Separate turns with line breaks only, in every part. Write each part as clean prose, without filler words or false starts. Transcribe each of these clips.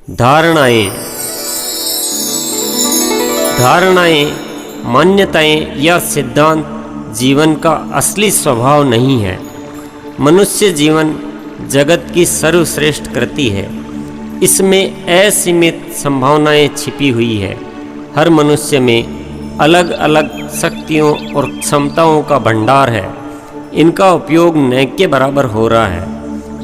धारणाएं धारणाएं मान्यताएं या सिद्धांत जीवन का असली स्वभाव नहीं है। मनुष्य जीवन जगत की सर्वश्रेष्ठ कृति है। इसमें असीमित संभावनाएं छिपी हुई है। हर मनुष्य में अलग अलग शक्तियों और क्षमताओं का भंडार है। इनका उपयोग न के बराबर हो रहा है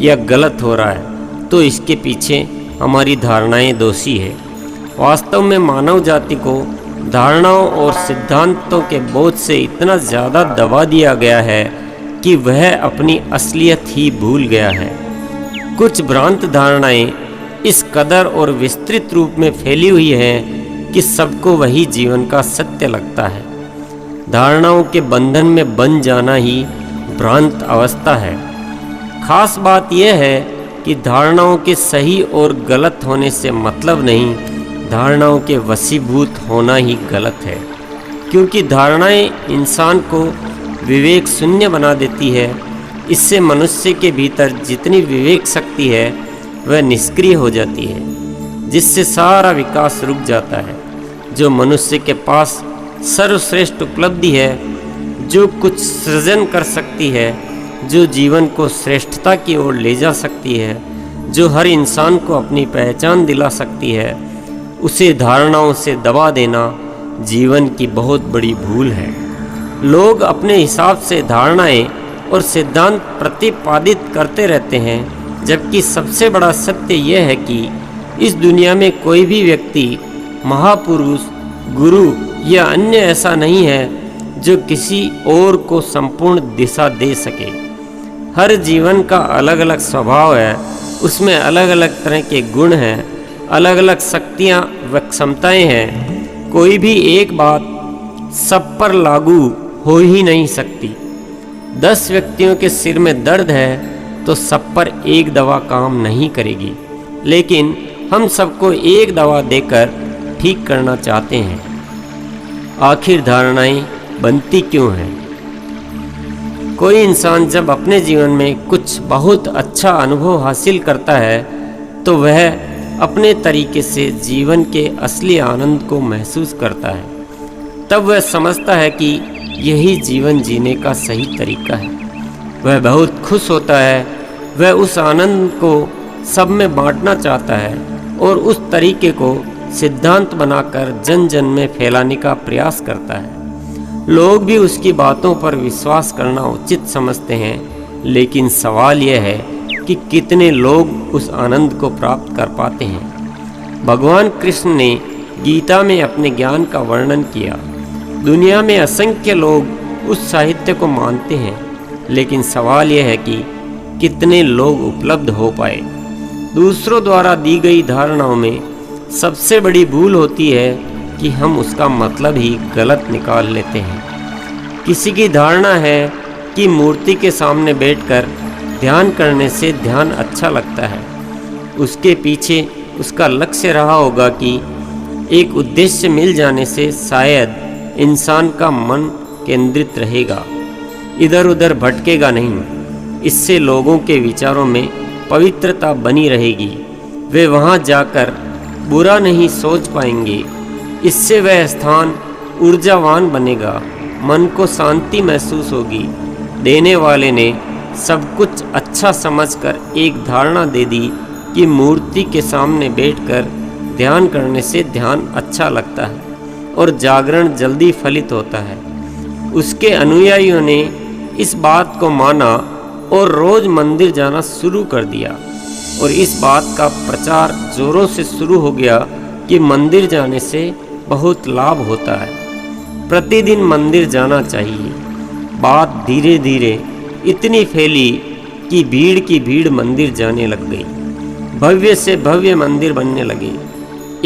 या गलत हो रहा है तो इसके पीछे हमारी धारणाएं दोषी है। वास्तव में मानव जाति को धारणाओं और सिद्धांतों के बोझ से इतना ज़्यादा दबा दिया गया है कि वह अपनी असलियत ही भूल गया है। कुछ भ्रांत धारणाएं इस कदर और विस्तृत रूप में फैली हुई हैं कि सबको वही जीवन का सत्य लगता है। धारणाओं के बंधन में बंध जाना ही भ्रांत अवस्था है। खास बात यह है कि धारणाओं के सही और गलत होने से मतलब नहीं, धारणाओं के वशीभूत होना ही गलत है। क्योंकि धारणाएं इंसान को विवेक शून्य बना देती है। इससे मनुष्य के भीतर जितनी विवेक शक्ति है वह निष्क्रिय हो जाती है, जिससे सारा विकास रुक जाता है। जो मनुष्य के पास सर्वश्रेष्ठ उपलब्धि है, जो कुछ सृजन कर सकती है, जो जीवन को श्रेष्ठता की ओर ले जा सकती है, जो हर इंसान को अपनी पहचान दिला सकती है, उसे धारणाओं से दबा देना जीवन की बहुत बड़ी भूल है। लोग अपने हिसाब से धारणाएं और सिद्धांत प्रतिपादित करते रहते हैं, जबकि सबसे बड़ा सत्य यह है कि इस दुनिया में कोई भी व्यक्ति, महापुरुष, गुरु या अन्य ऐसा नहीं है जो किसी और को संपूर्ण दिशा दे सके। हर जीवन का अलग अलग स्वभाव है, उसमें अलग अलग तरह के गुण हैं, अलग अलग शक्तियाँ व क्षमताएँ हैं। कोई भी एक बात सब पर लागू हो ही नहीं सकती। 10 व्यक्तियों के सिर में दर्द है तो सब पर एक दवा काम नहीं करेगी, लेकिन हम सबको एक दवा देकर ठीक करना चाहते हैं। आखिर धारणाएं बनती क्यों हैं? कोई इंसान जब अपने जीवन में कुछ बहुत अच्छा अनुभव हासिल करता है तो वह अपने तरीके से जीवन के असली आनंद को महसूस करता है। तब वह समझता है कि यही जीवन जीने का सही तरीका है। वह बहुत खुश होता है। वह उस आनंद को सब में बांटना चाहता है और उस तरीके को सिद्धांत बनाकर जन जन में फैलाने का प्रयास करता है। लोग भी उसकी बातों पर विश्वास करना उचित समझते हैं, लेकिन सवाल यह है कि कितने लोग उस आनंद को प्राप्त कर पाते हैं। भगवान कृष्ण ने गीता में अपने ज्ञान का वर्णन किया। दुनिया में असंख्य लोग उस साहित्य को मानते हैं, लेकिन सवाल यह है कि कितने लोग उपलब्ध हो पाए। दूसरों द्वारा दी गई धारणाओं में सबसे बड़ी भूल होती है कि हम उसका मतलब ही गलत निकाल लेते हैं। किसी की धारणा है कि मूर्ति के सामने बैठकर ध्यान करने से ध्यान अच्छा लगता है। उसके पीछे उसका लक्ष्य रहा होगा कि एक उद्देश्य मिल जाने से शायद इंसान का मन केंद्रित रहेगा, इधर उधर भटकेगा नहीं। इससे लोगों के विचारों में पवित्रता बनी रहेगी। वे वहाँ जाकर बुरा नहीं सोच पाएंगे। इससे वह स्थान ऊर्जावान बनेगा, मन को शांति महसूस होगी। देने वाले ने सब कुछ अच्छा समझकर एक धारणा दे दी कि मूर्ति के सामने बैठकर ध्यान करने से ध्यान अच्छा लगता है और जागरण जल्दी फलित होता है। उसके अनुयायियों ने इस बात को माना और रोज मंदिर जाना शुरू कर दिया और इस बात का प्रचार जोरों से शुरू हो गया कि मंदिर जाने से बहुत लाभ होता है, प्रतिदिन मंदिर जाना चाहिए। बात धीरे धीरे इतनी फैली कि भीड़ की भीड़ मंदिर जाने लग गई। भव्य से भव्य मंदिर बनने लगे।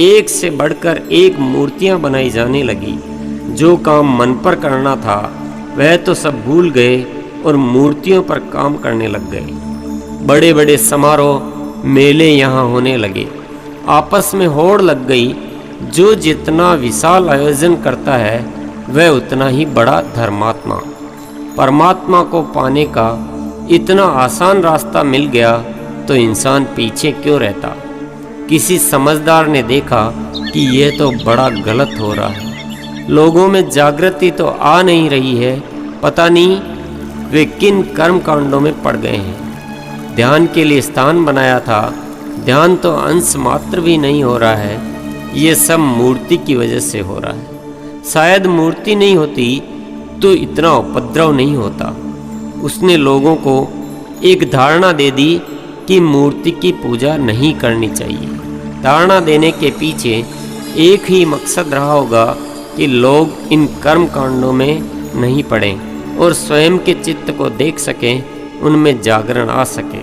एक से बढ़कर एक मूर्तियां बनाई जाने लगी। जो काम मन पर करना था वह तो सब भूल गए और मूर्तियों पर काम करने लग गए। बड़े बड़े समारोह, मेले यहाँ होने लगे। आपस में होड़ लग गई। जो जितना विशाल आयोजन करता है वह उतना ही बड़ा धर्मात्मा। परमात्मा को पाने का इतना आसान रास्ता मिल गया तो इंसान पीछे क्यों रहता? किसी समझदार ने देखा कि यह तो बड़ा गलत हो रहा है, लोगों में जागृति तो आ नहीं रही है, पता नहीं वे किन कर्म कांडों में पड़ गए हैं। ध्यान के लिए स्थान बनाया था, ध्यान तो अंश मात्र भी नहीं हो रहा है। ये सब मूर्ति की वजह से हो रहा है। शायद मूर्ति नहीं होती तो इतना उपद्रव नहीं होता। उसने लोगों को एक धारणा दे दी कि मूर्ति की पूजा नहीं करनी चाहिए। धारणा देने के पीछे एक ही मकसद रहा होगा कि लोग इन कर्म कांडों में नहीं पड़ें और स्वयं के चित्त को देख सकें, उनमें जागरण आ सके।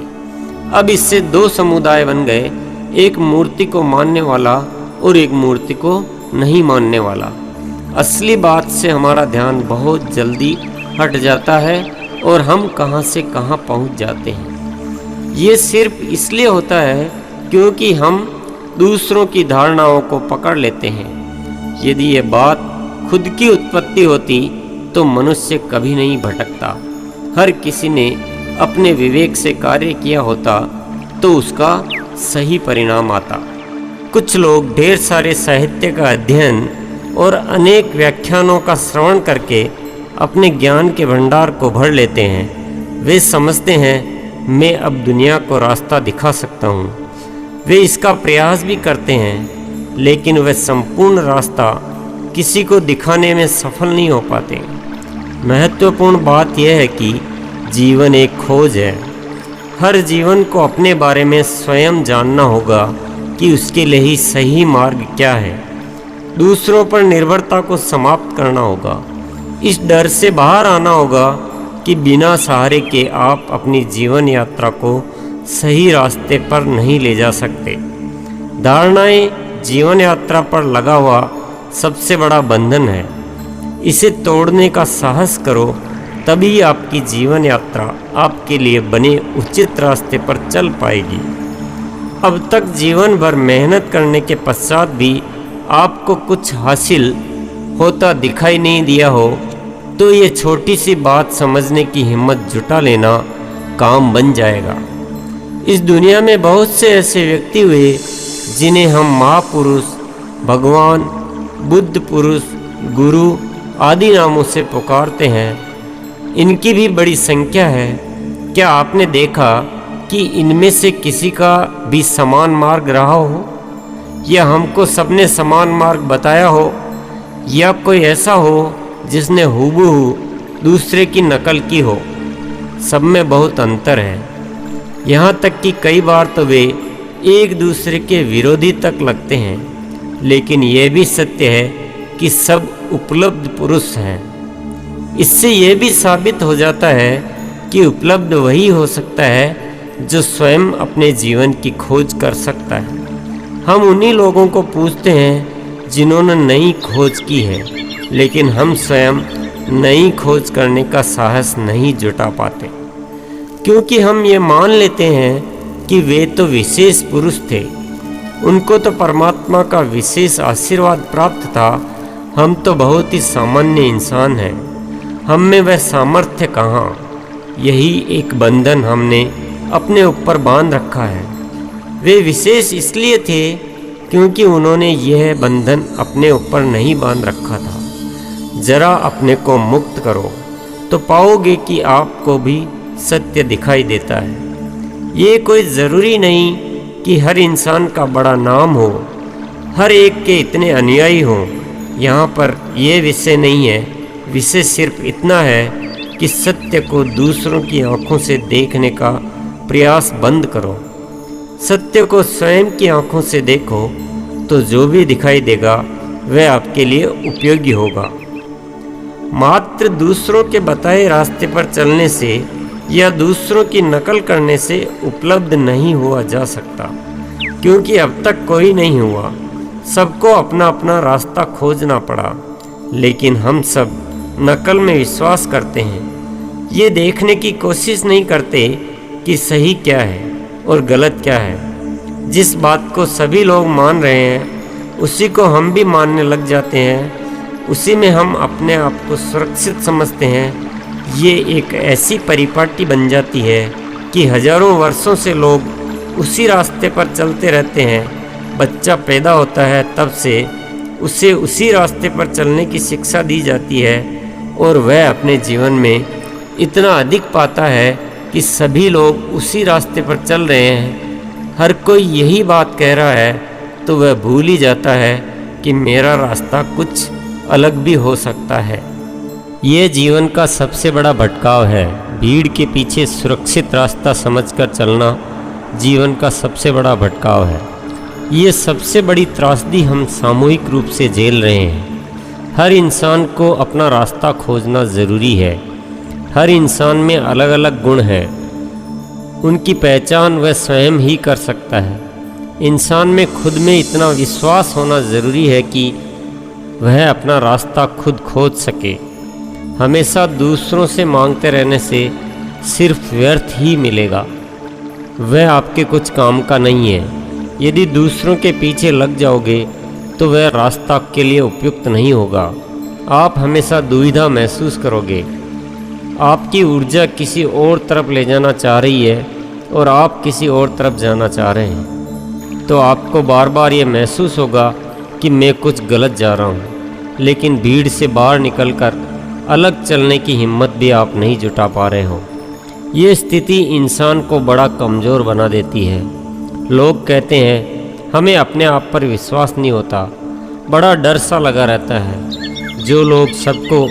अब इससे दो समुदाय बन गए, एक मूर्ति को मानने वाला और एक मूर्ति को नहीं मानने वाला। असली बात से हमारा ध्यान बहुत जल्दी हट जाता है और हम कहां से कहां पहुंच जाते हैं। ये सिर्फ इसलिए होता है क्योंकि हम दूसरों की धारणाओं को पकड़ लेते हैं। यदि ये बात खुद की उत्पत्ति होती तो मनुष्य कभी नहीं भटकता। हर किसी ने अपने विवेक से कार्य किया होता तो उसका सही परिणाम आता। कुछ लोग ढेर सारे साहित्य का अध्ययन और अनेक व्याख्यानों का श्रवण करके अपने ज्ञान के भंडार को भर लेते हैं। वे समझते हैं मैं अब दुनिया को रास्ता दिखा सकता हूँ। वे इसका प्रयास भी करते हैं, लेकिन वह संपूर्ण रास्ता किसी को दिखाने में सफल नहीं हो पाते। महत्वपूर्ण बात यह है कि जीवन एक खोज है। हर जीवन को अपने बारे में स्वयं जानना होगा कि उसके लिए ही सही मार्ग क्या है। दूसरों पर निर्भरता को समाप्त करना होगा। इस डर से बाहर आना होगा कि बिना सहारे के आप अपनी जीवन यात्रा को सही रास्ते पर नहीं ले जा सकते। धारणाएं जीवन यात्रा पर लगा हुआ सबसे बड़ा बंधन है। इसे तोड़ने का साहस करो, तभी आपकी जीवन यात्रा आपके लिए बने उचित रास्ते पर चल पाएगी। अब तक जीवन भर मेहनत करने के पश्चात भी आपको कुछ हासिल होता दिखाई नहीं दिया हो तो ये छोटी सी बात समझने की हिम्मत जुटा लेना काम बन जाएगा। इस दुनिया में बहुत से ऐसे व्यक्ति हुए जिन्हें हम महापुरुष, भगवान, बुद्ध पुरुष, गुरु आदि नामों से पुकारते हैं। इनकी भी बड़ी संख्या है। क्या आपने देखा कि इनमें से किसी का भी समान मार्ग रहा हो, या हमको सबने समान मार्ग बताया हो, या कोई ऐसा हो जिसने हूबहू दूसरे की नकल की हो? सब में बहुत अंतर है। यहाँ तक कि कई बार तो वे एक दूसरे के विरोधी तक लगते हैं। लेकिन यह भी सत्य है कि सब उपलब्ध पुरुष हैं। इससे यह भी साबित हो जाता है कि उपलब्ध वही हो सकता है जो स्वयं अपने जीवन की खोज कर सकता है। हम उन्हीं लोगों को पूछते हैं जिन्होंने नई खोज की है, लेकिन हम स्वयं नई खोज करने का साहस नहीं जुटा पाते, क्योंकि हम ये मान लेते हैं कि वे तो विशेष पुरुष थे, उनको तो परमात्मा का विशेष आशीर्वाद प्राप्त था। हम तो बहुत ही सामान्य इंसान हैं, हम में वह सामर्थ्य कहाँ? यही एक बंधन हमने अपने ऊपर बांध रखा है। वे विशेष इसलिए थे क्योंकि उन्होंने यह बंधन अपने ऊपर नहीं बांध रखा था। जरा अपने को मुक्त करो तो पाओगे कि आपको भी सत्य दिखाई देता है। ये कोई ज़रूरी नहीं कि हर इंसान का बड़ा नाम हो, हर एक के इतने अनुयायी हों। यहाँ पर यह विषय नहीं है। विषय सिर्फ इतना है कि सत्य को दूसरों की आंखों से देखने का प्रयास बंद करो। सत्य को स्वयं की आंखों से देखो तो जो भी दिखाई देगा वह आपके लिए उपयोगी होगा। मात्र दूसरों के बताए रास्ते पर चलने से या दूसरों की नकल करने से उपलब्ध नहीं हुआ जा सकता, क्योंकि अब तक कोई नहीं हुआ। सबको अपना अपना रास्ता खोजना पड़ा, लेकिन हम सब नकल में विश्वास करते हैं। ये देखने की कोशिश नहीं करते कि सही क्या है और गलत क्या है। जिस बात को सभी लोग मान रहे हैं उसी को हम भी मानने लग जाते हैं। उसी में हम अपने आप को सुरक्षित समझते हैं। ये एक ऐसी परिपाटी बन जाती है कि हजारों वर्षों से लोग उसी रास्ते पर चलते रहते हैं, बच्चा पैदा होता है तब से उसे उसी रास्ते पर चलने की शिक्षा दी जाती है और वह अपने जीवन में इतना अधिक पाता है कि सभी लोग उसी रास्ते पर चल रहे हैं, हर कोई यही बात कह रहा है, तो वह भूल ही जाता है कि मेरा रास्ता कुछ अलग भी हो सकता है। ये जीवन का सबसे बड़ा भटकाव है। भीड़ के पीछे सुरक्षित रास्ता समझकर चलना जीवन का सबसे बड़ा भटकाव है। ये सबसे बड़ी त्रासदी हम सामूहिक रूप से झेल रहे हैं। हर इंसान को अपना रास्ता खोजना ज़रूरी है। हर इंसान में अलग अलग गुण हैं, उनकी पहचान वह स्वयं ही कर सकता है। इंसान में खुद में इतना विश्वास होना ज़रूरी है कि वह अपना रास्ता खुद खोज सके। हमेशा दूसरों से मांगते रहने से सिर्फ व्यर्थ ही मिलेगा, वह आपके कुछ काम का नहीं है। यदि दूसरों के पीछे लग जाओगे तो वह रास्ता आपके लिए उपयुक्त नहीं होगा। आप हमेशा दुविधा महसूस करोगे। आपकी ऊर्जा किसी और तरफ ले जाना चाह रही है और आप किसी और तरफ जाना चाह रहे हैं, तो आपको बार बार ये महसूस होगा कि मैं कुछ गलत जा रहा हूँ। लेकिन भीड़ से बाहर निकलकर अलग चलने की हिम्मत भी आप नहीं जुटा पा रहे हो। ये स्थिति इंसान को बड़ा कमज़ोर बना देती है। लोग कहते हैं हमें अपने आप पर विश्वास नहीं होता, बड़ा डर सा लगा रहता है। जो लोग सबको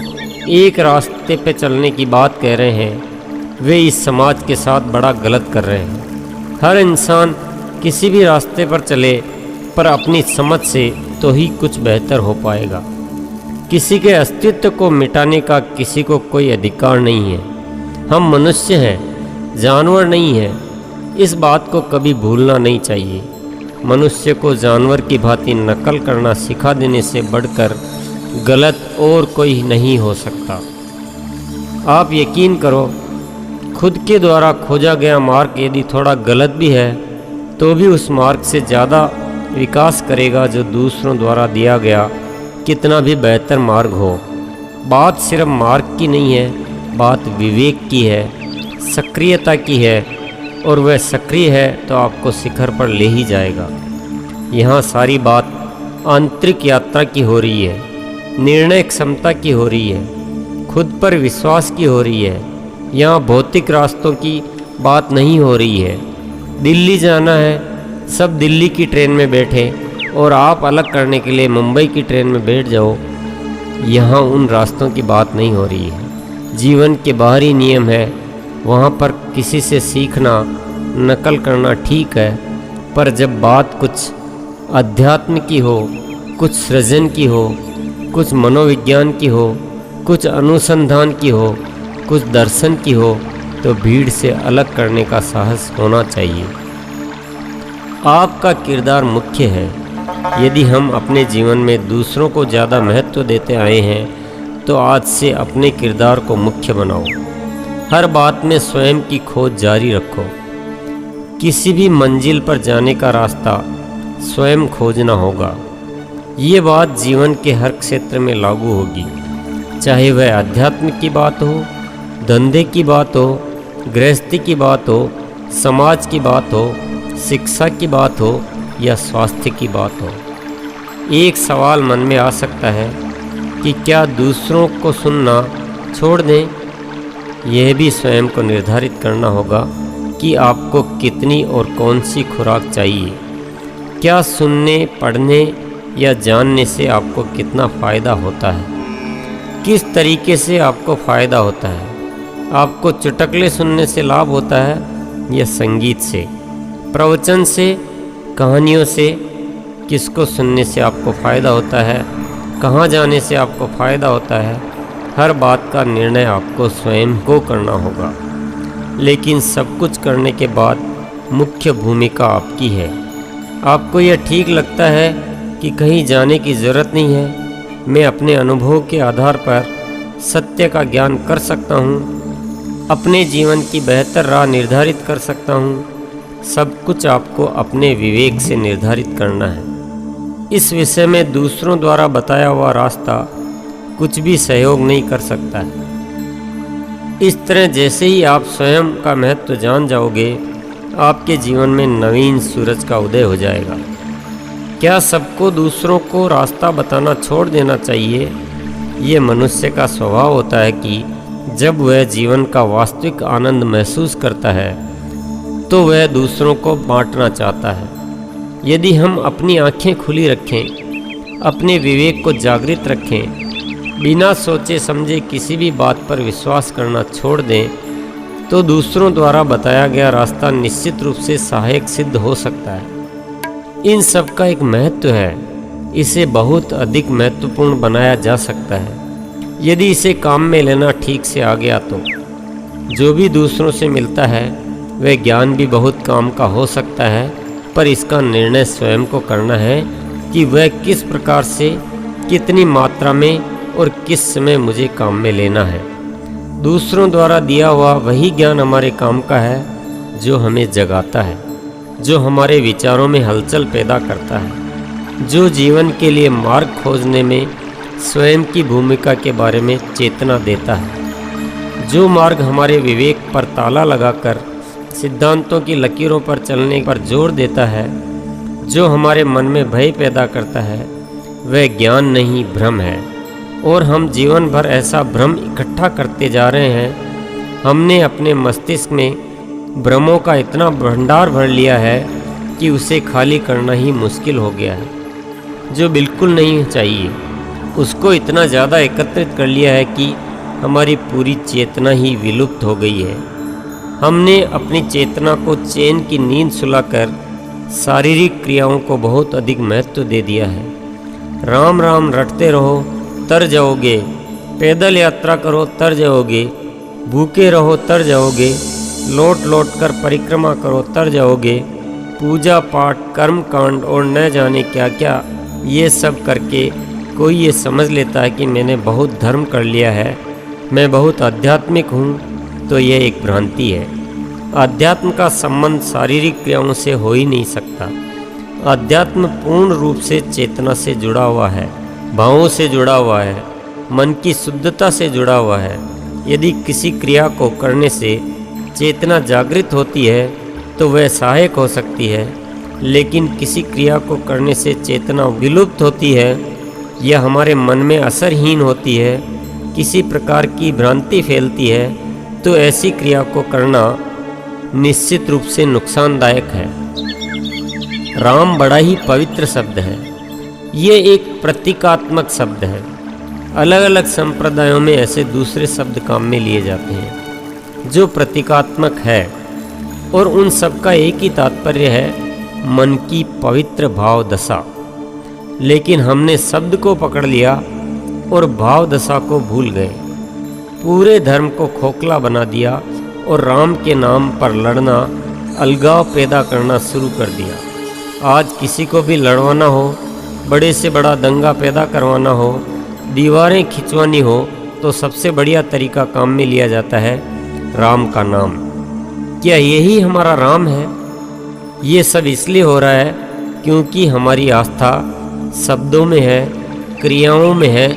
एक रास्ते पे चलने की बात कह रहे हैं, वे इस समाज के साथ बड़ा गलत कर रहे हैं। हर इंसान किसी भी रास्ते पर चले, पर अपनी समझ से तो ही कुछ बेहतर हो पाएगा। किसी के अस्तित्व को मिटाने का किसी को कोई अधिकार नहीं है। हम मनुष्य हैं, जानवर नहीं हैं। इस बात को कभी भूलना नहीं चाहिए। मनुष्य को जानवर की भांति नकल करना सिखा देने से बढ़कर गलत और कोई नहीं हो सकता। आप यकीन करो, खुद के द्वारा खोजा गया मार्ग यदि थोड़ा गलत भी है तो भी उस मार्ग से ज़्यादा विकास करेगा जो दूसरों द्वारा दिया गया कितना भी बेहतर मार्ग हो। बात सिर्फ मार्ग की नहीं है, बात विवेक की है, सक्रियता की है, और वह सक्रिय है तो आपको शिखर पर ले ही जाएगा। यहाँ सारी बात आंतरिक यात्रा की हो रही है, निर्णय क्षमता की हो रही है, खुद पर विश्वास की हो रही है। यहाँ भौतिक रास्तों की बात नहीं हो रही है। दिल्ली जाना है, सब दिल्ली की ट्रेन में बैठे और आप अलग करने के लिए मुंबई की ट्रेन में बैठ जाओ। यहाँ उन रास्तों की बात नहीं हो रही है। जीवन के बाहरी नियम है, वहाँ पर किसी से सीखना, नकल करना ठीक है, पर जब बात कुछ अध्यात्म की हो, कुछ सृजन की हो, कुछ मनोविज्ञान की हो, कुछ अनुसंधान की हो, कुछ दर्शन की हो, तो भीड़ से अलग करने का साहस होना चाहिए। आपका किरदार मुख्य है। यदि हम अपने जीवन में दूसरों को ज़्यादा महत्व देते आए हैं तो आज से अपने किरदार को मुख्य बनाओ। हर बात में स्वयं की खोज जारी रखो। किसी भी मंजिल पर जाने का रास्ता स्वयं खोजना होगा। ये बात जीवन के हर क्षेत्र में लागू होगी, चाहे वह अध्यात्म की बात हो, धंधे की बात हो, गृहस्थी की बात हो, समाज की बात हो, शिक्षा की बात हो या स्वास्थ्य की बात हो। एक सवाल मन में आ सकता है कि क्या दूसरों को सुनना छोड़ दें? यह भी स्वयं को निर्धारित करना होगा कि आपको कितनी और कौन सी खुराक चाहिए। क्या सुनने, पढ़ने या जानने से आपको कितना फ़ायदा होता है? किस तरीके से आपको फ़ायदा होता है? आपको चुटकुले सुनने से लाभ होता है या संगीत से, प्रवचन से, कहानियों से? किसको सुनने से आपको फ़ायदा होता है? कहाँ जाने से आपको फ़ायदा होता है? हर बात का निर्णय आपको स्वयं को करना होगा। लेकिन सब कुछ करने के बाद मुख्य भूमिका आपकी है। आपको यह ठीक लगता है कि कहीं जाने की ज़रूरत नहीं है, मैं अपने अनुभव के आधार पर सत्य का ज्ञान कर सकता हूँ, अपने जीवन की बेहतर राह निर्धारित कर सकता हूँ। सब कुछ आपको अपने विवेक से निर्धारित करना है। इस विषय में दूसरों द्वारा बताया हुआ रास्ता कुछ भी सहयोग नहीं कर सकता है। इस तरह जैसे ही आप स्वयं का महत्व जान जाओगे, आपके जीवन में नवीन सूरज का उदय हो जाएगा। क्या सबको दूसरों को रास्ता बताना छोड़ देना चाहिए? ये मनुष्य का स्वभाव होता है कि जब वह जीवन का वास्तविक आनंद महसूस करता है तो वह दूसरों को बांटना चाहता है। यदि हम अपनी आंखें खुली रखें, अपने विवेक को जागृत रखें, बिना सोचे समझे किसी भी बात पर विश्वास करना छोड़ दें, तो दूसरों द्वारा बताया गया रास्ता निश्चित रूप से सहायक सिद्ध हो सकता है। इन सब का एक महत्व है, इसे बहुत अधिक महत्वपूर्ण बनाया जा सकता है यदि इसे काम में लेना ठीक से आ गया तो। जो भी दूसरों से मिलता है वह ज्ञान भी बहुत काम का हो सकता है, पर इसका निर्णय स्वयं को करना है कि वह किस प्रकार से, कितनी मात्रा में और किस समय मुझे काम में लेना है। दूसरों द्वारा दिया हुआ वही ज्ञान हमारे काम का है जो हमें जगाता है, जो हमारे विचारों में हलचल पैदा करता है, जो जीवन के लिए मार्ग खोजने में स्वयं की भूमिका के बारे में चेतना देता है, जो मार्ग हमारे विवेक पर ताला लगाकर सिद्धांतों की लकीरों पर चलने पर जोर देता है, जो हमारे मन में भय पैदा करता है, वह ज्ञान नहीं भ्रम है। और हम जीवन भर ऐसा भ्रम इकट्ठा करते जा रहे हैं। हमने अपने मस्तिष्क में भ्रमों का इतना भंडार भर लिया है कि उसे खाली करना ही मुश्किल हो गया है। जो बिल्कुल नहीं चाहिए उसको इतना ज़्यादा एकत्रित कर लिया है कि हमारी पूरी चेतना ही विलुप्त हो गई है। हमने अपनी चेतना को चैन की नींद सुलाकर शारीरिक क्रियाओं को बहुत अधिक महत्व दे दिया है। राम राम रटते रहो तर जाओगे, पैदल यात्रा करो तर जाओगे, भूखे रहो तर जाओगे, लौट लौट कर परिक्रमा करो तर जाओगे, पूजा पाठ कर्म कांड और न जाने क्या क्या, ये सब करके कोई ये समझ लेता है कि मैंने बहुत धर्म कर लिया है, मैं बहुत आध्यात्मिक हूँ, तो यह एक भ्रांति है। अध्यात्म का संबंध शारीरिक क्रियाओं से हो ही नहीं सकता। अध्यात्म पूर्ण रूप से चेतना से जुड़ा हुआ है, भावों से जुड़ा हुआ है, मन की शुद्धता से जुड़ा हुआ है। यदि किसी क्रिया को करने से चेतना जागृत होती है तो वह सहायक हो सकती है, लेकिन किसी क्रिया को करने से चेतना विलुप्त होती है या हमारे मन में असरहीन होती है, किसी प्रकार की भ्रांति फैलती है, तो ऐसी क्रिया को करना निश्चित रूप से नुकसानदायक है। राम बड़ा ही पवित्र शब्द है। ये एक प्रतीकात्मक शब्द है। अलग अलग संप्रदायों में ऐसे दूसरे शब्द काम में लिए जाते हैं जो प्रतीकात्मक है, और उन सब का एक ही तात्पर्य है मन की पवित्र भाव दशा। लेकिन हमने शब्द को पकड़ लिया और भाव दशा को भूल गए। पूरे धर्म को खोखला बना दिया और राम के नाम पर लड़ना, अलगाव पैदा करना शुरू कर दिया। आज किसी को भी लड़वाना हो, बड़े से बड़ा दंगा पैदा करवाना हो, दीवारें खिंचवानी हो, तो सबसे बढ़िया तरीका काम में लिया जाता है राम का नाम। क्या यही हमारा राम है? ये सब इसलिए हो रहा है क्योंकि हमारी आस्था शब्दों में है, क्रियाओं में है,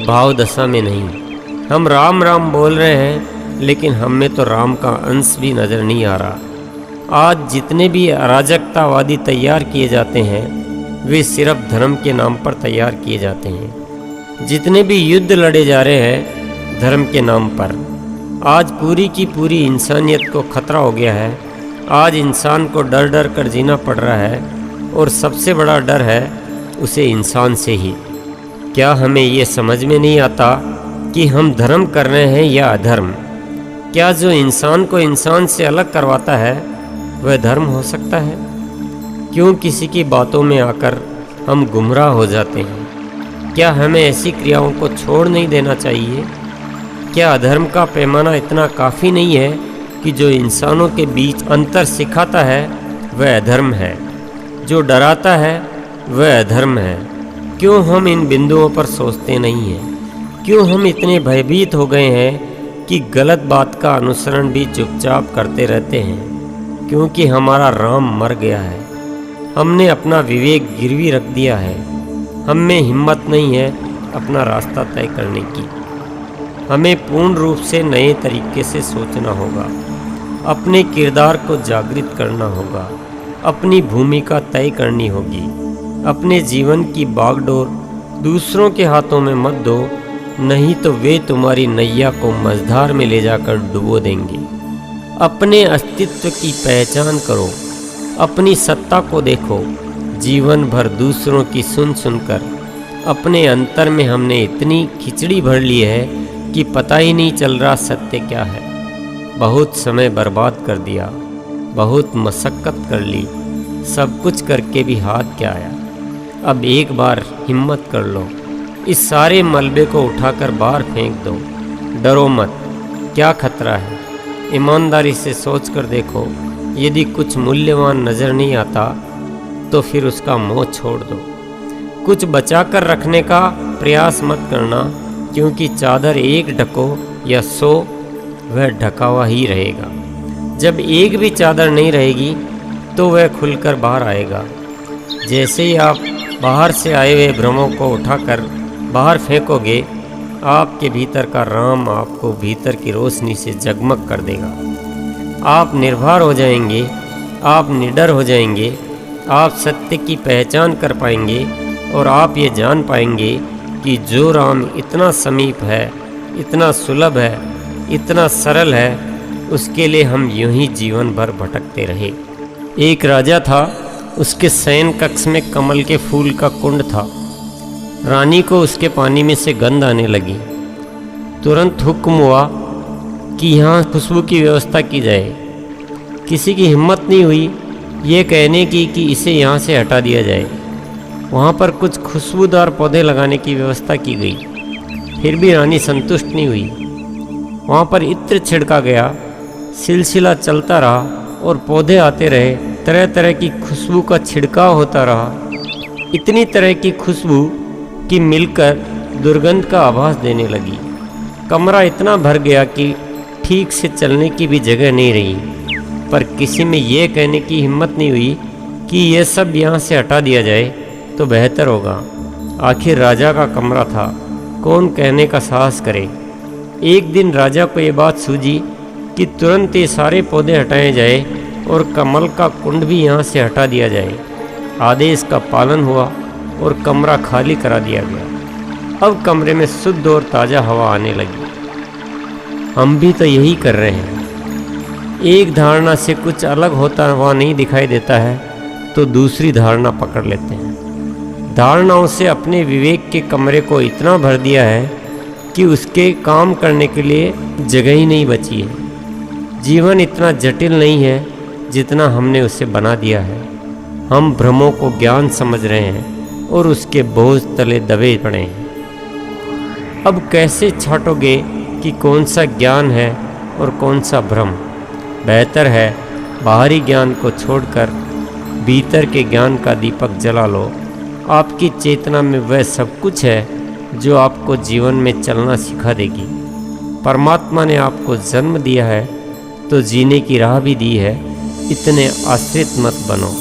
भाव दशा में नहीं। हम राम राम बोल रहे हैं, लेकिन हम में तो राम का अंश भी नज़र नहीं आ रहा। आज जितने भी अराजकतावादी तैयार किए जाते हैं वे सिर्फ धर्म के नाम पर तैयार किए जाते हैं। जितने भी युद्ध लड़े जा रहे हैं धर्म के नाम पर, आज पूरी की पूरी इंसानियत को खतरा हो गया है। आज इंसान को डर डर कर जीना पड़ रहा है, और सबसे बड़ा डर है उसे इंसान से ही। क्या हमें ये समझ में नहीं आता कि हम धर्म कर रहे हैं या अधर्म? क्या जो इंसान को इंसान से अलग करवाता है वह धर्म हो सकता है? क्यों किसी की बातों में आकर हम गुमराह हो जाते हैं? क्या हमें ऐसी क्रियाओं को छोड़ नहीं देना चाहिए? क्या अधर्म का पैमाना इतना काफ़ी नहीं है कि जो इंसानों के बीच अंतर सिखाता है वह अधर्म है, जो डराता है वह अधर्म है? क्यों हम इन बिंदुओं पर सोचते नहीं हैं? क्यों हम इतने भयभीत हो गए हैं कि गलत बात का अनुसरण भी चुपचाप करते रहते हैं? क्योंकि हमारा राम मर गया है। हमने अपना विवेक गिरवी रख दिया है। हम में हिम्मत नहीं है अपना रास्ता तय करने की। हमें पूर्ण रूप से नए तरीके से सोचना होगा, अपने किरदार को जागृत करना होगा, अपनी भूमिका तय करनी होगी। अपने जीवन की बागडोर दूसरों के हाथों में मत दो, नहीं तो वे तुम्हारी नैया को मझधार में ले जाकर डुबो देंगे। अपने अस्तित्व की पहचान करो, अपनी सत्ता को देखो। जीवन भर दूसरों की सुन सुनकर अपने अंतर में हमने इतनी खिचड़ी भर ली है कि पता ही नहीं चल रहा सत्य क्या है। बहुत समय बर्बाद कर दिया, बहुत मशक्क़त कर ली, सब कुछ करके भी हाथ क्या आया। अब एक बार हिम्मत कर लो, इस सारे मलबे को उठाकर बाहर फेंक दो। डरो मत, क्या खतरा है। ईमानदारी से सोच कर देखो, यदि कुछ मूल्यवान नज़र नहीं आता तो फिर उसका मोह छोड़ दो। कुछ बचा कर रखने का प्रयास मत करना, क्योंकि चादर एक ढको या 100 वह ढका हुआ ही रहेगा। जब एक भी चादर नहीं रहेगी तो वह खुलकर बाहर आएगा। जैसे ही आप बाहर से आए हुए भ्रमों को उठाकर बाहर फेंकोगे, आपके भीतर का राम आपको भीतर की रोशनी से जगमग कर देगा। आप निर्भर हो जाएंगे, आप निडर हो जाएंगे, आप सत्य की पहचान कर पाएंगे और आप ये जान पाएंगे कि जो राम इतना समीप है, इतना सुलभ है, इतना सरल है, उसके लिए हम यूं ही जीवन भर भटकते रहे। एक राजा था, उसके शयन कक्ष में कमल के फूल का कुंड था। रानी को उसके पानी में से गंध आने लगी। तुरंत हुक्म हुआ कि यहाँ खुशबू की व्यवस्था की जाए। किसी की हिम्मत नहीं हुई ये कहने की कि इसे यहाँ से हटा दिया जाए। वहाँ पर कुछ खुशबूदार पौधे लगाने की व्यवस्था की गई। फिर भी रानी संतुष्ट नहीं हुई। वहाँ पर इत्र छिड़का गया, सिलसिला चलता रहा और पौधे आते रहे। तरह तरह की खुशबू का छिड़काव होता रहा। इतनी तरह की खुशबू कि मिलकर दुर्गंध का आभास देने लगी। कमरा इतना भर गया कि ठीक से चलने की भी जगह नहीं रही। पर किसी में ये कहने की हिम्मत नहीं हुई कि यह सब यहाँ से हटा दिया जाए तो बेहतर होगा। आखिर राजा का कमरा था, कौन कहने का साहस करे। एक दिन राजा को ये बात सूझी कि तुरंत ये सारे पौधे हटाए जाए और कमल का कुंड भी यहाँ से हटा दिया जाए। आदेश का पालन हुआ और कमरा खाली करा दिया गया। अब कमरे में शुद्ध और ताज़ा हवा आने लगी। हम भी तो यही कर रहे हैं। एक धारणा से कुछ अलग होता हुआ नहीं दिखाई देता है तो दूसरी धारणा पकड़ लेते हैं। धारणाओं से अपने विवेक के कमरे को इतना भर दिया है कि उसके काम करने के लिए जगह ही नहीं बची है। जीवन इतना जटिल नहीं है जितना हमने उसे बना दिया है। हम भ्रमों को ज्ञान समझ रहे हैं और उसके बोझ तले दबे पड़े हैं। अब कैसे छांटोगे कि कौन सा ज्ञान है और कौन सा भ्रम? बेहतर है बाहरी ज्ञान को छोड़कर भीतर के ज्ञान का दीपक जला लो। आपकी चेतना में वह सब कुछ है जो आपको जीवन में चलना सिखा देगी। परमात्मा ने आपको जन्म दिया है तो जीने की राह भी दी है। इतने आश्रित मत बनो।